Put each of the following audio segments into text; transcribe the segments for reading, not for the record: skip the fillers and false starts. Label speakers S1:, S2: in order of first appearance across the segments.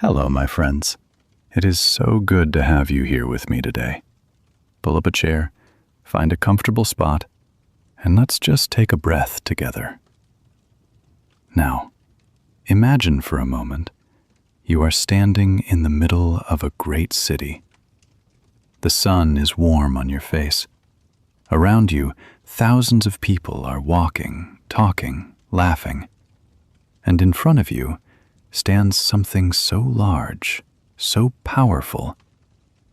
S1: Hello, my friends. It is so good to have you here with me today. Pull up a chair, find a comfortable spot, and let's just take a breath together. Now, imagine for a moment you are standing in the middle of a great city. The sun is warm on your face. Around you, thousands of people are walking, talking, laughing. And in front of you stands something so large, so powerful,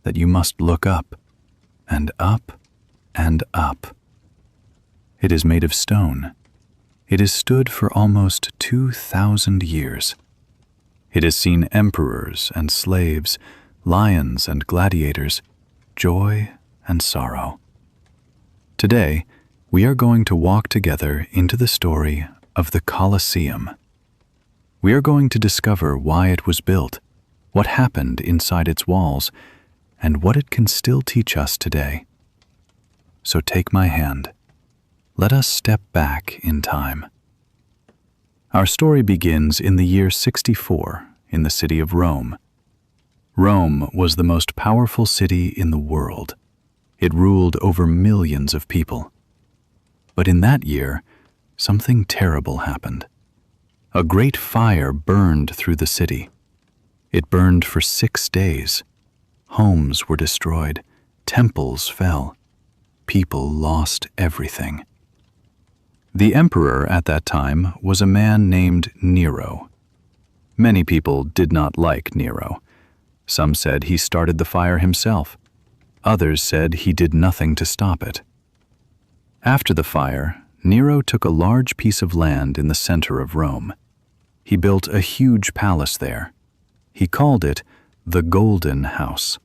S1: that you must look up and up and up. It is made of stone. It has stood for almost 2,000 years. It has seen emperors and slaves, lions and gladiators, joy and sorrow. Today, we are going to walk together into the story of the Colosseum. We are going to discover why it was built, what happened inside its walls, and what it can still teach us today. So take my hand. Let us step back in time. Our story begins in the year 64 in the city of Rome. Rome was the most powerful city in the world. It ruled over millions of people. But in that year, something terrible happened. A great fire burned through the city. It burned for 6 days. Homes were destroyed. Temples fell. People lost everything. The emperor at that time was a man named Nero. Many people did not like Nero. Some said he started the fire himself. Others said he did nothing to stop it. After the fire, Nero took a large piece of land in the center of Rome. He built a huge palace there. He called it the Golden House.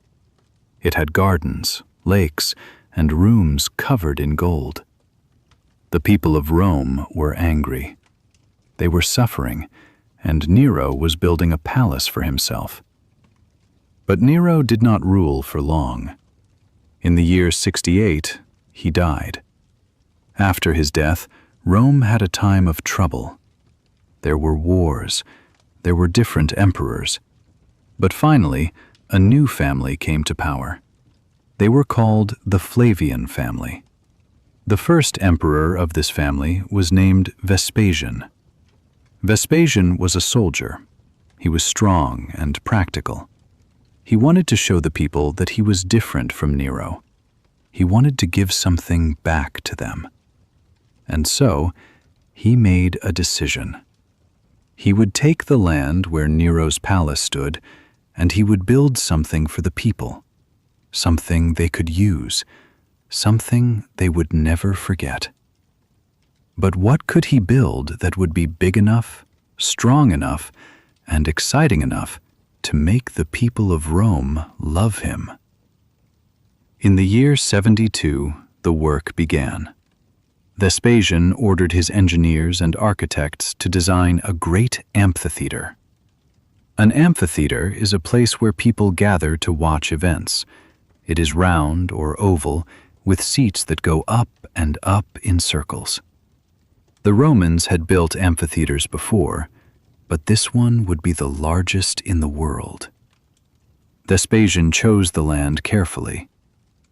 S1: It had gardens, lakes, and rooms covered in gold. The people of Rome were angry. They were suffering, and Nero was building a palace for himself. But Nero did not rule for long. In the year 68, he died. After his death, Rome had a time of trouble. There were wars. There were different emperors. But finally, a new family came to power. They were called the Flavian family. The first emperor of this family was named Vespasian. Vespasian was a soldier. He was strong and practical. He wanted to show the people that he was different from Nero. He wanted to give something back to them. And so, he made a decision. He would take the land where Nero's palace stood, and he would build something for the people, something they could use, something they would never forget. But what could he build that would be big enough, strong enough, and exciting enough to make the people of Rome love him? In the year 72, the work began. Vespasian ordered his engineers and architects to design a great amphitheater. An amphitheater is a place where people gather to watch events. It is round or oval, with seats that go up and up in circles. The Romans had built amphitheaters before, but this one would be the largest in the world. Vespasian chose the land carefully.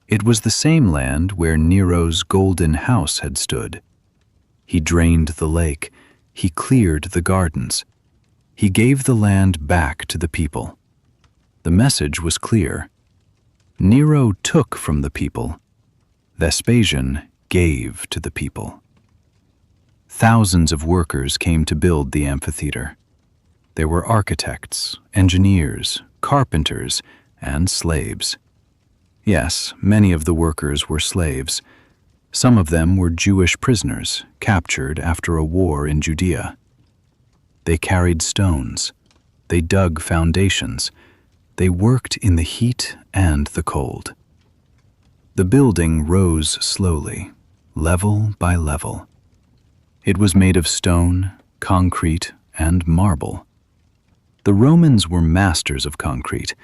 S1: It was the same land where Nero's golden house had stood. He drained the lake. He cleared the gardens. He gave the land back to the people. The message was clear. Nero took from the people. Vespasian gave to the people. Thousands of workers came to build the amphitheater. There were architects, engineers, carpenters, and slaves. Yes, many of the workers were slaves. Some of them were Jewish prisoners captured after a war in Judea. They carried stones. They dug foundations. They worked in the heat and the cold. The building rose slowly, level by level. It was made of stone, concrete, and marble. The Romans were masters of concrete.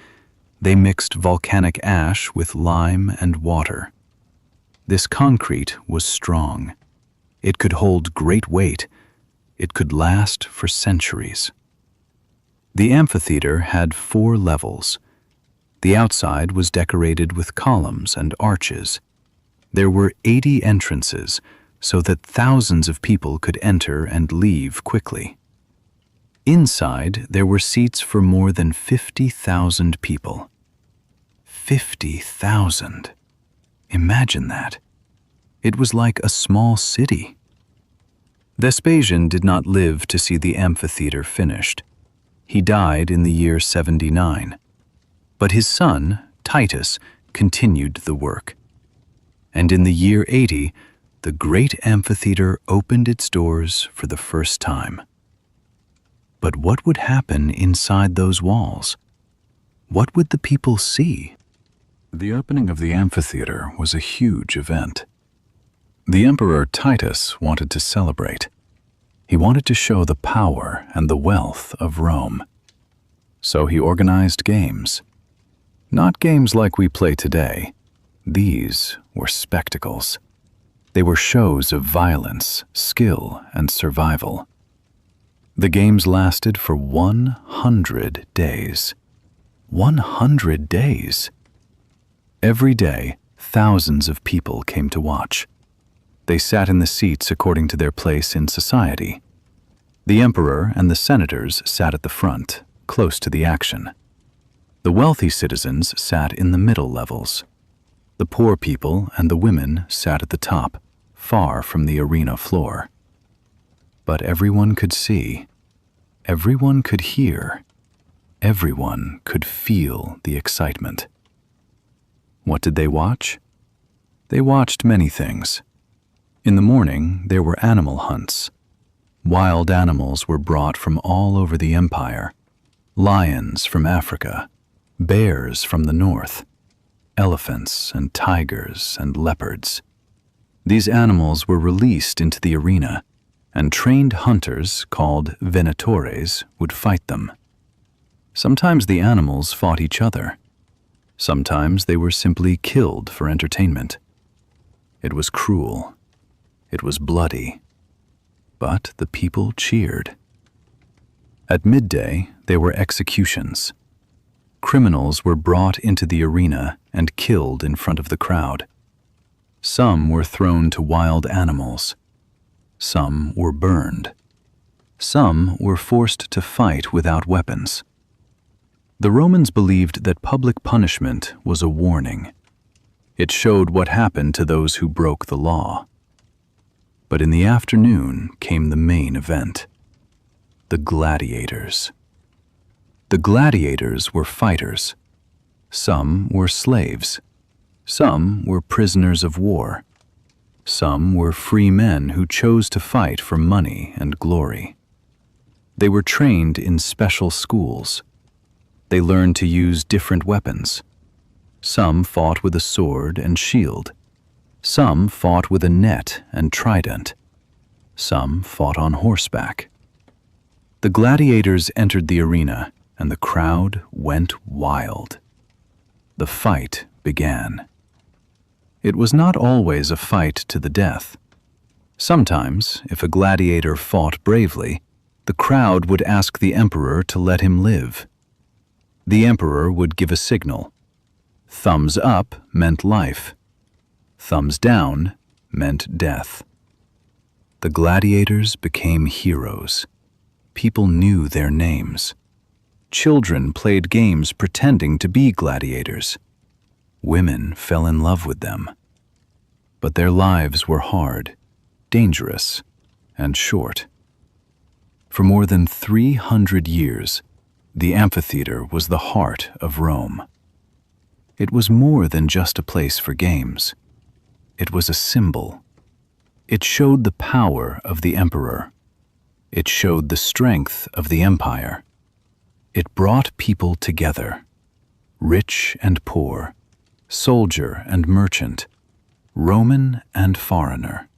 S1: They mixed volcanic ash with lime and water. This concrete was strong. It could hold great weight. It could last for centuries. The amphitheater had 4 levels. The outside was decorated with columns and arches. There were 80 entrances, so that thousands of people could enter and leave quickly. Inside, there were seats for more than 50,000 people. 50,000. Imagine that. It was like a small city. Vespasian did not live to see the amphitheater finished. He died in the year 79. But his son, Titus, continued the work. And in the year 80, the great amphitheater opened its doors for the first time. But what would happen inside those walls? What would the people see? The opening of the amphitheater was a huge event. The Emperor Titus wanted to celebrate. He wanted to show the power and the wealth of Rome. So he organized games. Not games like we play today. These were spectacles. They were shows of violence, skill, and survival. The games lasted for 100 days. 100 days! Every day, thousands of people came to watch. They sat in the seats according to their place in society. The emperor and the senators sat at the front, close to the action. The wealthy citizens sat in the middle levels. The poor people and the women sat at the top, far from the arena floor. But everyone could see, everyone could hear, everyone could feel the excitement. What did they watch? They watched many things. In the morning, there were animal hunts. Wild animals were brought from all over the empire. Lions from Africa, bears from the north, elephants and tigers and leopards. These animals were released into the arena, and trained hunters called venatores would fight them. Sometimes the animals fought each other. Sometimes they were simply killed for entertainment. It was cruel. It was bloody. But the people cheered. At midday, there were executions. Criminals were brought into the arena and killed in front of the crowd. Some were thrown to wild animals. Some were burned. Some were forced to fight without weapons. The Romans believed that public punishment was a warning. It showed what happened to those who broke the law. But in the afternoon came the main event: the gladiators. The gladiators were fighters. Some were slaves. Some were prisoners of war. Some were free men who chose to fight for money and glory. They were trained in special schools. They learned to use different weapons. Some fought with a sword and shield. Some fought with a net and trident. Some fought on horseback. The gladiators entered the arena, and the crowd went wild. The fight began. It was not always a fight to the death. Sometimes, if a gladiator fought bravely, the crowd would ask the emperor to let him live. The emperor would give a signal. Thumbs up meant life. Thumbs down meant death. The gladiators became heroes. People knew their names. Children played games pretending to be gladiators. Women fell in love with them. But their lives were hard, dangerous, and short. For more than 300 years, the amphitheater was the heart of Rome. It was more than just a place for games. It was a symbol. It showed the power of the emperor. It showed the strength of the empire. It brought people together, rich and poor, soldier and merchant, Roman and foreigner.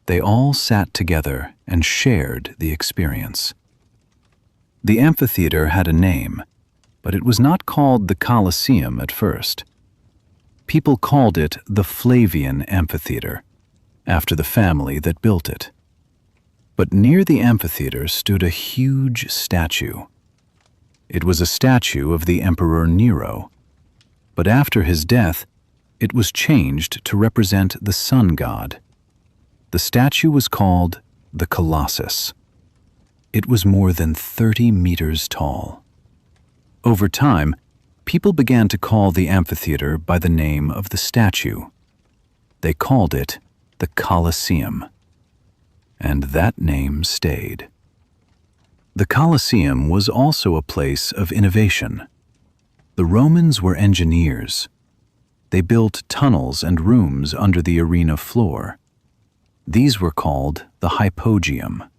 S1: They all sat together and shared the experience. The amphitheater had a name, but it was not called the Colosseum at first. People called it the Flavian Amphitheater, after the family that built it. But near the amphitheater stood a huge statue. It was a statue of the Emperor Nero, but after his death, it was changed to represent the sun god. The statue was called the Colossus. It was more than 30 meters tall. Over time, people began to call the amphitheater by the name of the statue. They called it the Colosseum, and that name stayed. The Colosseum was also a place of innovation. The Romans were engineers. They built tunnels and rooms under the arena floor. These were called the hypogeum.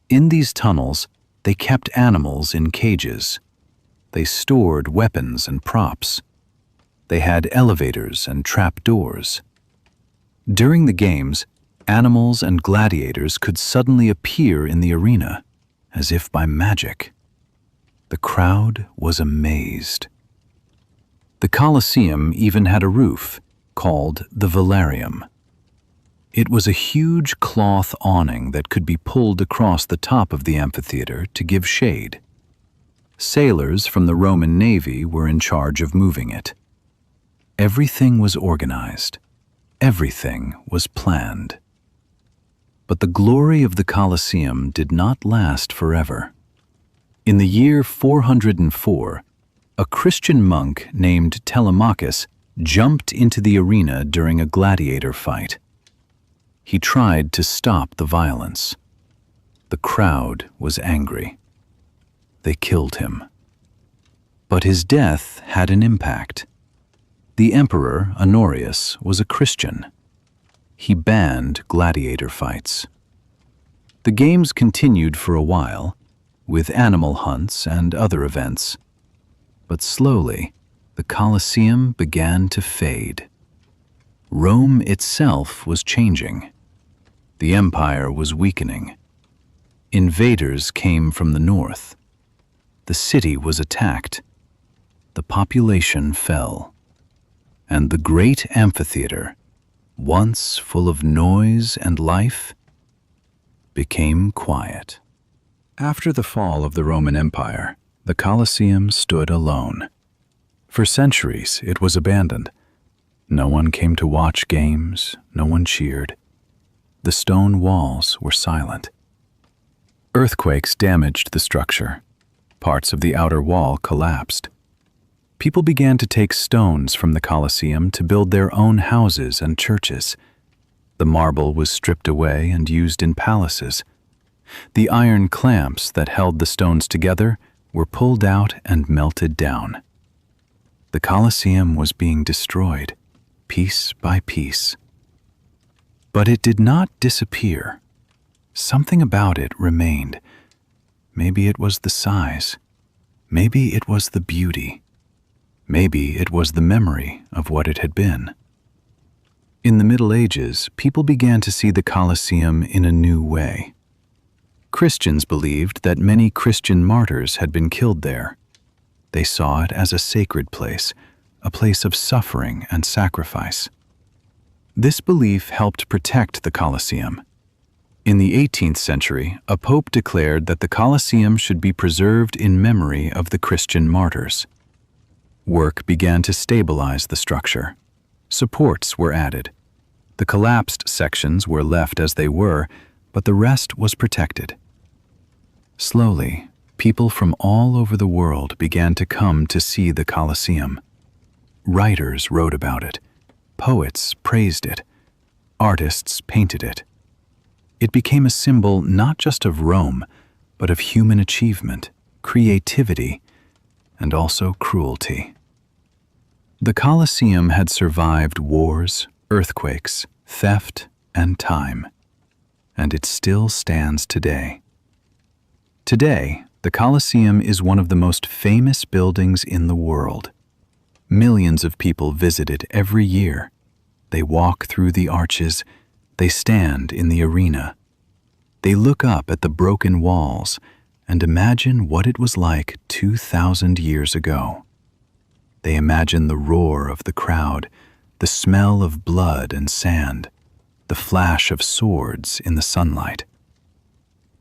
S1: In these tunnels, they kept animals in cages. They stored weapons and props. They had elevators and trapdoors. During the games, animals and gladiators could suddenly appear in the arena, as if by magic. The crowd was amazed. The Colosseum even had a roof, called the velarium. It was a huge cloth awning that could be pulled across the top of the amphitheater to give shade. Sailors from the Roman Navy were in charge of moving it. Everything was organized. Everything was planned. But the glory of the Colosseum did not last forever. In the year 404, a Christian monk named Telemachus jumped into the arena during a gladiator fight. He tried to stop the violence. The crowd was angry. They killed him. But his death had an impact. The Emperor Honorius was a Christian. He banned gladiator fights. The games continued for a while, with animal hunts and other events. But slowly, the Colosseum began to fade. Rome itself was changing. The empire was weakening. Invaders came from the north. The city was attacked. The population fell. And the great amphitheater, once full of noise and life, became quiet. After the fall of the Roman Empire, the Colosseum stood alone. For centuries, it was abandoned. No one came to watch games, no one cheered. The stone walls were silent. Earthquakes damaged the structure. Parts of the outer wall collapsed. People began to take stones from the Colosseum to build their own houses and churches. The marble was stripped away and used in palaces. The iron clamps that held the stones together were pulled out and melted down. The Colosseum was being destroyed, piece by piece. But it did not disappear. Something about it remained. Maybe it was the size. Maybe it was the beauty. Maybe it was the memory of what it had been. In the Middle Ages, people began to see the Colosseum in a new way. Christians believed that many Christian martyrs had been killed there. They saw it as a sacred place, a place of suffering and sacrifice. This belief helped protect the Colosseum. In the 18th century, a pope declared that the Colosseum should be preserved in memory of the Christian martyrs. Work began to stabilize the structure. Supports were added. The collapsed sections were left as they were, but the rest was protected. Slowly, people from all over the world began to come to see the Colosseum. Writers wrote about it. Poets praised it. Artists painted it. It became a symbol not just of Rome, but of human achievement, creativity, and also cruelty. The Colosseum had survived wars, earthquakes, theft, and time, and it still stands today. Today, the Colosseum is one of the most famous buildings in the world. Millions of people visit it every year. They walk through the arches. They stand in the arena. They look up at the broken walls and imagine what it was like 2,000 years ago. They imagine the roar of the crowd, the smell of blood and sand, the flash of swords in the sunlight.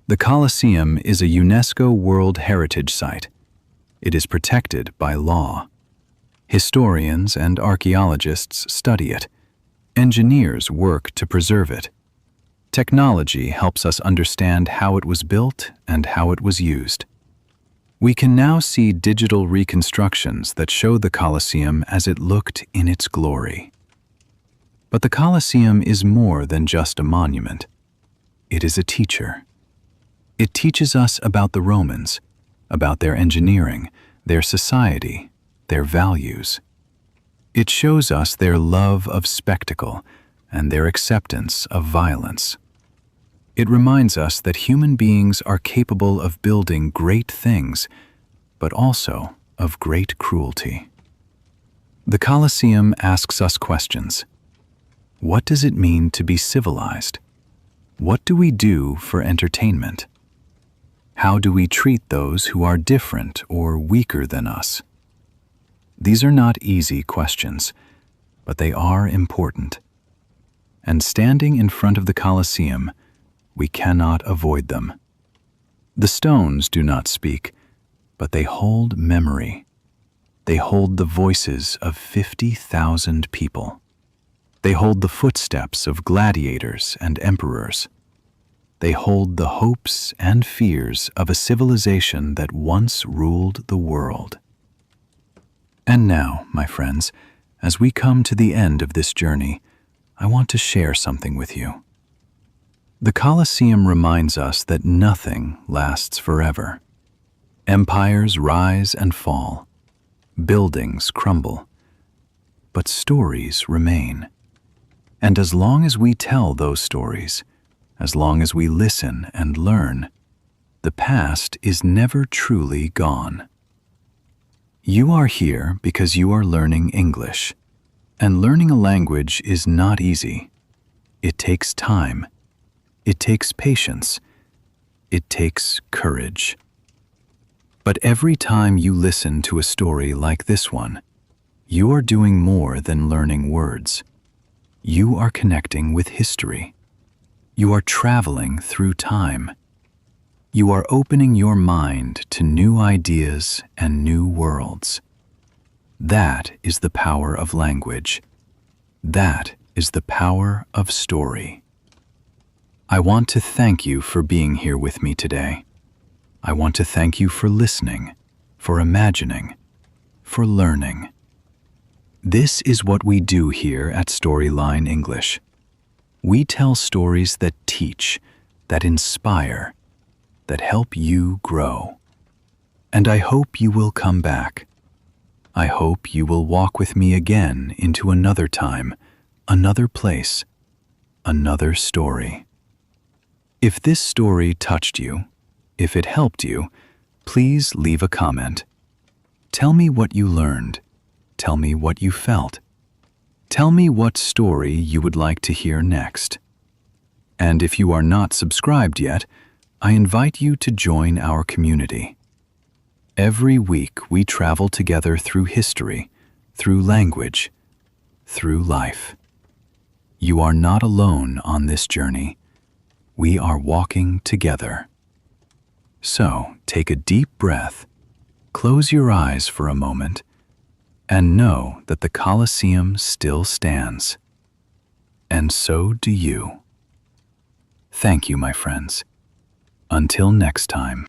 S1: The Colosseum is a UNESCO World Heritage Site. It is protected by law. Historians and archaeologists study it. Engineers work to preserve it. Technology helps us understand how it was built and how it was used. We can now see digital reconstructions that show the Colosseum as it looked in its glory. But the Colosseum is more than just a monument. It is a teacher. It teaches us about the Romans, about their engineering, their society, their values. It shows us their love of spectacle and their acceptance of violence. It reminds us that human beings are capable of building great things, but also of great cruelty. The Colosseum asks us questions. What does it mean to be civilized? What do we do for entertainment? How do we treat those who are different or weaker than us? These are not easy questions, but they are important. And standing in front of the Colosseum, we cannot avoid them. The stones do not speak, but they hold memory. They hold the voices of 50,000 people. They hold the footsteps of gladiators and emperors. They hold the hopes and fears of a civilization that once ruled the world. And now, my friends, as we come to the end of this journey, I want to share something with you. The Colosseum reminds us that nothing lasts forever. Empires rise and fall. Buildings crumble. But stories remain. And as long as we tell those stories, as long as we listen and learn, the past is never truly gone. You are here because you are learning English. And learning a language is not easy. It takes time. It takes patience. It takes courage. But every time you listen to a story like this one, you are doing more than learning words. You are connecting with history. You are traveling through time. You are opening your mind to new ideas and new worlds. That is the power of language. That is the power of story. I want to thank you for being here with me today. I want to thank you for listening, for imagining, for learning. This is what we do here at Storyline English. We tell stories that teach, that inspire, that help you grow. And I hope you will come back. I hope you will walk with me again into another time, another place, another story. If this story touched you, if it helped you, please leave a comment. Tell me what you learned. Tell me what you felt. Tell me what story you would like to hear next. And if you are not subscribed yet, I invite you to join our community. Every week we travel together through history, through language, through life. You are not alone on this journey. We are walking together. So take a deep breath, close your eyes for a moment, and know that the Colosseum still stands. And so do you. Thank you, my friends. Until next time.